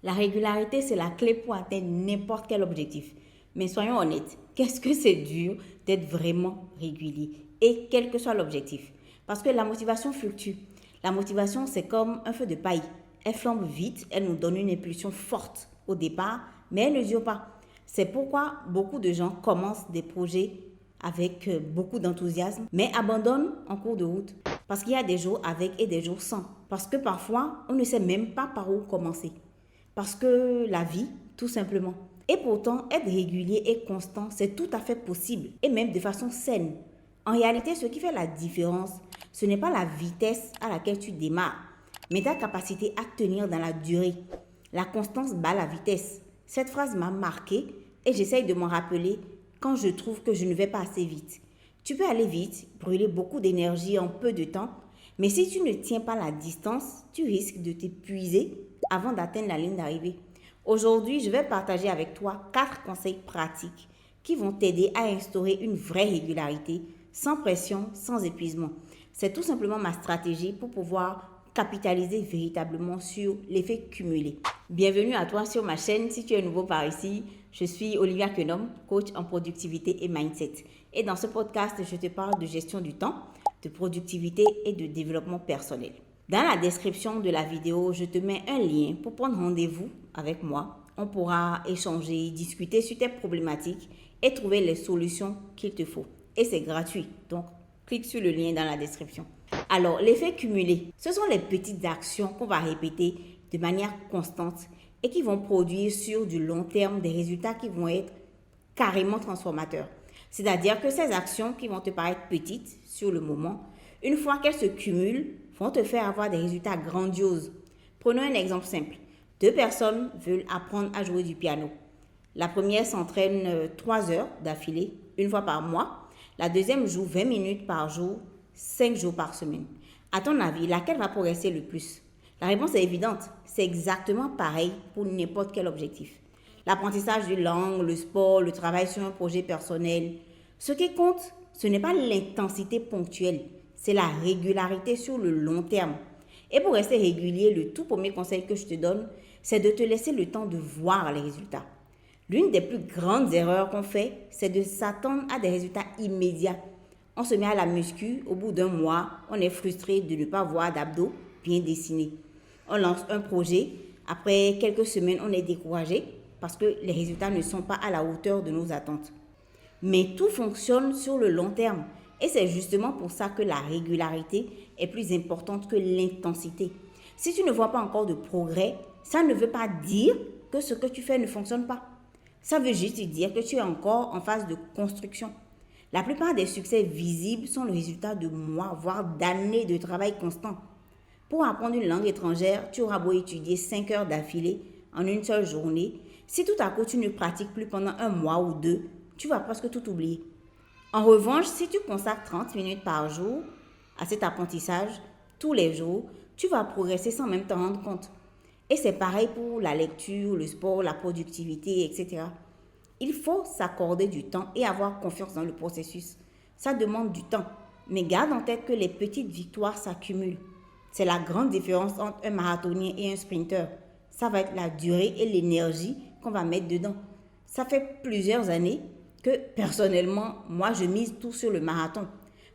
La régularité, c'est la clé pour atteindre n'importe quel objectif. Mais soyons honnêtes, qu'est-ce que c'est dur d'être vraiment régulier et quel que soit l'objectif? Parce que la motivation fluctue. La motivation, c'est comme un feu de paille. Elle flambe vite, elle nous donne une impulsion forte au départ, mais elle ne dure pas. C'est pourquoi beaucoup de gens commencent des projets avec beaucoup d'enthousiasme, mais abandonnent en cours de route. Parce qu'il y a des jours avec et des jours sans. Parce que parfois, on ne sait même pas par où commencer. Parce que la vie, tout simplement. Et pourtant, être régulier et constant, c'est tout à fait possible, et même de façon saine. En réalité, ce qui fait la différence, ce n'est pas la vitesse à laquelle tu démarres, mais ta capacité à tenir dans la durée. La constance bat la vitesse. Cette phrase m'a marquée et j'essaye de m'en rappeler quand je trouve que je ne vais pas assez vite. Tu peux aller vite, brûler beaucoup d'énergie en peu de temps, mais si tu ne tiens pas la distance, tu risques de t'épuiser avant d'atteindre la ligne d'arrivée. Aujourd'hui, je vais partager avec toi 4 conseils pratiques qui vont t'aider à instaurer une vraie régularité, sans pression, sans épuisement. C'est tout simplement ma stratégie pour pouvoir capitaliser véritablement sur l'effet cumulé. Bienvenue à toi sur ma chaîne. Si tu es nouveau par ici, je suis Olivia Kenom, coach en productivité et mindset. Et dans ce podcast, je te parle de gestion du temps, de productivité et de développement personnel. Dans la description de la vidéo, je te mets un lien pour prendre rendez-vous avec moi. On pourra échanger, discuter sur tes problématiques et trouver les solutions qu'il te faut. Et c'est gratuit, donc clique sur le lien dans la description. Alors, l'effet cumulé, ce sont les petites actions qu'on va répéter de manière constante et qui vont produire sur du long terme des résultats qui vont être carrément transformateurs. C'est-à-dire que ces actions qui vont te paraître petites sur le moment, une fois qu'elles se cumulent, vont te faire avoir des résultats grandioses. Prenons un exemple simple. 2 personnes veulent apprendre à jouer du piano. La première s'entraîne 3 heures d'affilée, une fois par mois. La deuxième joue 20 minutes par jour, 5 jours par semaine. À ton avis, laquelle va progresser le plus? La réponse est évidente. C'est exactement pareil pour n'importe quel objectif. L'apprentissage d'une langue, le sport, le travail sur un projet personnel. Ce qui compte, ce n'est pas l'intensité ponctuelle, c'est la régularité sur le long terme. Et pour rester régulier, le tout premier conseil que je te donne, c'est de te laisser le temps de voir les résultats. L'une des plus grandes erreurs qu'on fait, c'est de s'attendre à des résultats immédiats. On se met à la muscu, au bout d'un mois, on est frustré de ne pas voir d'abdos bien dessinés. On lance un projet, après quelques semaines, on est découragé parce que les résultats ne sont pas à la hauteur de nos attentes. Mais tout fonctionne sur le long terme. Et c'est justement pour ça que la régularité est plus importante que l'intensité. Si tu ne vois pas encore de progrès, ça ne veut pas dire que ce que tu fais ne fonctionne pas. Ça veut juste dire que tu es encore en phase de construction. La plupart des succès visibles sont le résultat de mois, voire d'années de travail constant. Pour apprendre une langue étrangère, tu auras beau étudier 5 heures d'affilée en une seule journée. Si tout à coup tu ne pratiques plus pendant un mois ou 2, tu vas presque tout oublier. En revanche, si tu consacres 30 minutes par jour à cet apprentissage, tous les jours, tu vas progresser sans même t'en rendre compte. Et c'est pareil pour la lecture, le sport, la productivité, etc. Il faut s'accorder du temps et avoir confiance dans le processus. Ça demande du temps. Mais garde en tête que les petites victoires s'accumulent. C'est la grande différence entre un marathonien et un sprinter. Ça va être la durée et l'énergie qu'on va mettre dedans. Ça fait plusieurs années que personnellement, moi, je mise tout sur le marathon.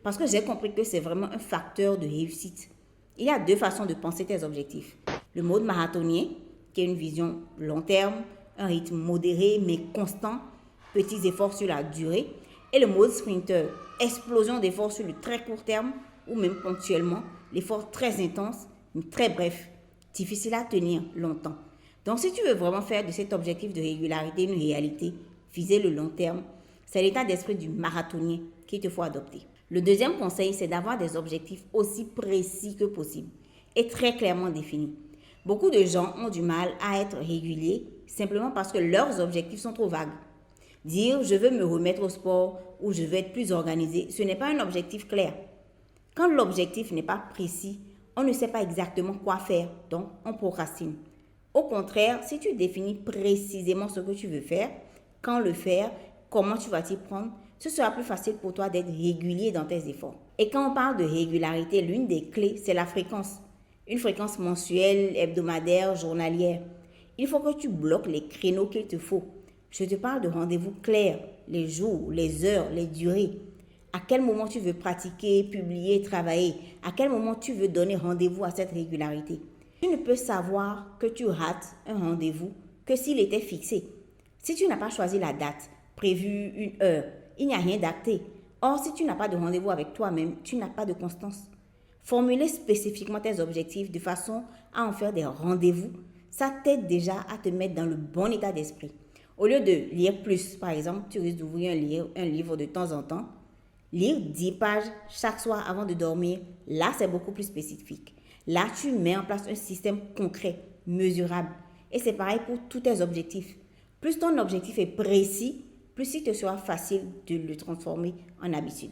Parce que j'ai compris que c'est vraiment un facteur de réussite. Il y a 2 façons de penser tes objectifs. Le mode marathonien, qui est une vision long terme, un rythme modéré mais constant, petits efforts sur la durée. Et le mode sprinter, explosion d'efforts sur le très court terme ou même ponctuellement, l'effort très intense, mais très bref, difficile à tenir longtemps. Donc si tu veux vraiment faire de cet objectif de régularité une réalité, viser le long terme, c'est l'état d'esprit du marathonien qu'il te faut adopter. Le deuxième conseil, c'est d'avoir des objectifs aussi précis que possible et très clairement définis. Beaucoup de gens ont du mal à être réguliers simplement parce que leurs objectifs sont trop vagues. Dire « je veux me remettre au sport » ou « je veux être plus organisé », ce n'est pas un objectif clair. Quand l'objectif n'est pas précis, on ne sait pas exactement quoi faire, donc on procrastine. Au contraire, si tu définis précisément ce que tu veux faire, quand le faire, comment tu vas t'y prendre, ce sera plus facile pour toi d'être régulier dans tes efforts. Et quand on parle de régularité, l'une des clés, c'est la fréquence. Une fréquence mensuelle, hebdomadaire, journalière. il faut que tu bloques les créneaux qu'il te faut. Je te parle de rendez-vous clairs, les jours, les heures, les durées. À quel moment tu veux pratiquer, publier, travailler? À quel moment tu veux donner rendez-vous à cette régularité? Tu ne peux savoir que tu rates un rendez-vous que s'il était fixé. Si tu n'as pas choisi la date, prévu une heure, il n'y a rien d'acté. Or, si tu n'as pas de rendez-vous avec toi-même, tu n'as pas de constance. Formuler spécifiquement tes objectifs de façon à en faire des rendez-vous, ça t'aide déjà à te mettre dans le bon état d'esprit. Au lieu de lire plus, par exemple, tu risques d'ouvrir un livre de temps en temps. Lire 10 pages chaque soir avant de dormir, là, c'est beaucoup plus spécifique. Là, tu mets en place un système concret, mesurable. Et c'est pareil pour tous tes objectifs. Plus ton objectif est précis, plus il te sera facile de le transformer en habitude.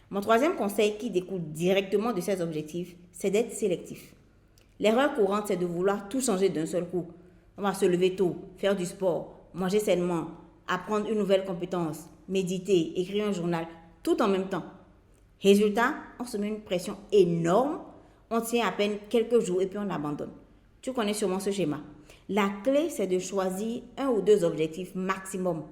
Mon troisième conseil qui découle directement de ces objectifs, c'est d'être sélectif. L'erreur courante, c'est de vouloir tout changer d'un seul coup. On va se lever tôt, faire du sport, manger sainement, apprendre une nouvelle compétence, méditer, écrire un journal, tout en même temps. Résultat, on se met une pression énorme, on tient à peine quelques jours et puis on abandonne. Tu connais sûrement ce schéma. La clé, c'est de choisir 1 ou 2 objectifs maximum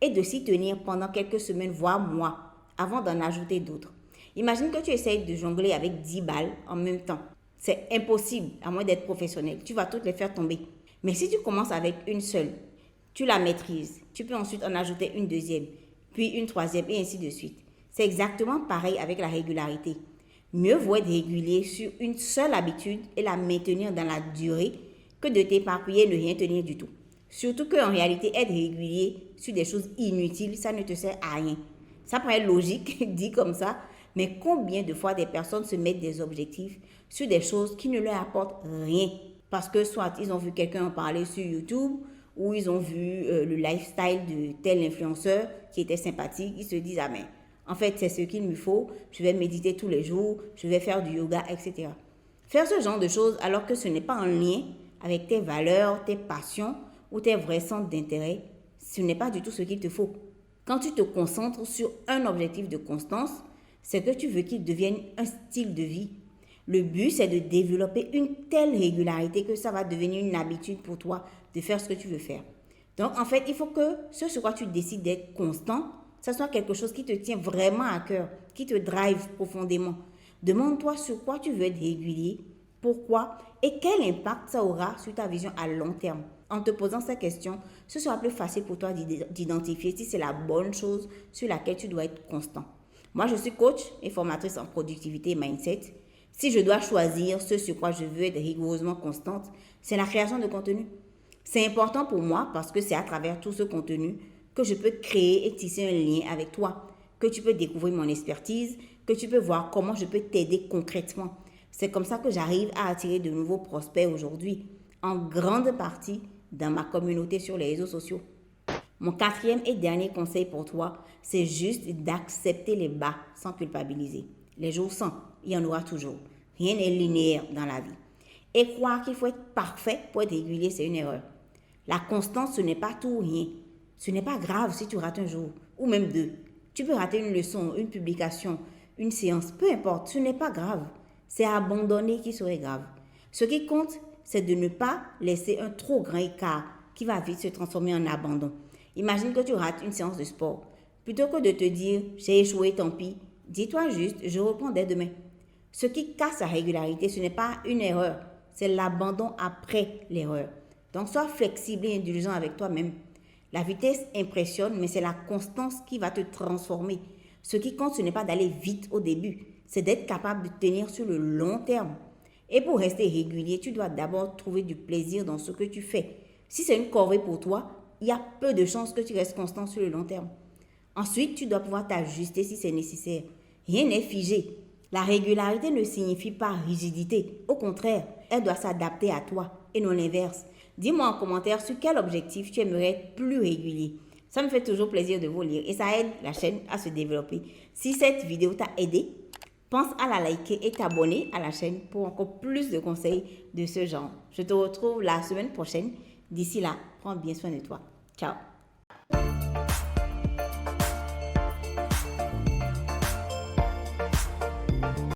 et de s'y tenir pendant quelques semaines, voire mois, avant d'en ajouter d'autres. Imagine que tu essayes de jongler avec 10 balles en même temps. C'est impossible, à moins d'être professionnel. Tu vas toutes les faire tomber. Mais si tu commences avec une seule, tu la maîtrises. Tu peux ensuite en ajouter une deuxième, puis une troisième et ainsi de suite. C'est exactement pareil avec la régularité. Mieux vaut être régulier sur une seule habitude et la maintenir dans la durée que de t'éparpiller et ne rien tenir du tout. Surtout qu'en réalité, être régulier sur des choses inutiles, ça ne te sert à rien. Ça paraît logique, dit comme ça, mais combien de fois des personnes se mettent des objectifs sur des choses qui ne leur apportent rien? Parce que soit ils ont vu quelqu'un en parler sur YouTube, ou ils ont vu le lifestyle de tel influenceur qui était sympathique, ils se disent « Ah mais en fait, c'est ce qu'il me faut, je vais méditer tous les jours, je vais faire du yoga, etc. » Faire ce genre de choses alors que ce n'est pas en lien avec tes valeurs, tes passions ou tes vrais centres d'intérêt, ce n'est pas du tout ce qu'il te faut. Quand tu te concentres sur un objectif de constance, c'est que tu veux qu'il devienne un style de vie. Le but, c'est de développer une telle régularité que ça va devenir une habitude pour toi de faire ce que tu veux faire. Donc, en fait, il faut que ce sur quoi tu décides d'être constant, ça soit quelque chose qui te tient vraiment à cœur, qui te drive profondément. Demande-toi sur quoi tu veux être régulier, pourquoi et quel impact ça aura sur ta vision à long terme. En te posant ces questions, ce sera plus facile pour toi d'identifier si c'est la bonne chose sur laquelle tu dois être constant. Moi, je suis coach et formatrice en productivité et mindset. Si je dois choisir ce sur quoi je veux être rigoureusement constante, c'est la création de contenu. C'est important pour moi parce que c'est à travers tout ce contenu que je peux créer et tisser un lien avec toi, que tu peux découvrir mon expertise, que tu peux voir comment je peux t'aider concrètement. C'est comme ça que j'arrive à attirer de nouveaux prospects aujourd'hui, en grande partie dans ma communauté sur les réseaux sociaux. Mon 4e et dernier conseil pour toi, c'est juste d'accepter les bas sans culpabiliser. Les jours sans, il y en aura toujours. Rien n'est linéaire dans la vie. Et croire qu'il faut être parfait pour être régulier, c'est une erreur. La constance, ce n'est pas tout ou rien. Ce n'est pas grave si tu rates un jour, ou même 2. Tu peux rater une leçon, une publication, une séance, peu importe, ce n'est pas grave. C'est abandonner qui serait grave. Ce qui compte, c'est de ne pas laisser un trop grand écart qui va vite se transformer en abandon. Imagine que tu rates une séance de sport. Plutôt que de te dire « j'ai échoué, tant pis », dis-toi juste « je reprends dès demain ». Ce qui casse la régularité, ce n'est pas une erreur, c'est l'abandon après l'erreur. Donc, sois flexible et indulgent avec toi-même. La vitesse impressionne, mais c'est la constance qui va te transformer. Ce qui compte, ce n'est pas d'aller vite au début, c'est d'être capable de tenir sur le long terme. Et pour rester régulier, tu dois d'abord trouver du plaisir dans ce que tu fais. Si c'est une corvée pour toi, il y a peu de chances que tu restes constant sur le long terme. Ensuite, tu dois pouvoir t'ajuster si c'est nécessaire. Rien n'est figé. La régularité ne signifie pas rigidité. Au contraire, elle doit s'adapter à toi et non l'inverse. Dis-moi en commentaire sur quel objectif tu aimerais être plus régulier. Ça me fait toujours plaisir de vous lire et ça aide la chaîne à se développer. Si cette vidéo t'a aidé, pense à la liker et t'abonner à la chaîne pour encore plus de conseils de ce genre. Je te retrouve la semaine prochaine. D'ici là, prends bien soin de toi. Ciao.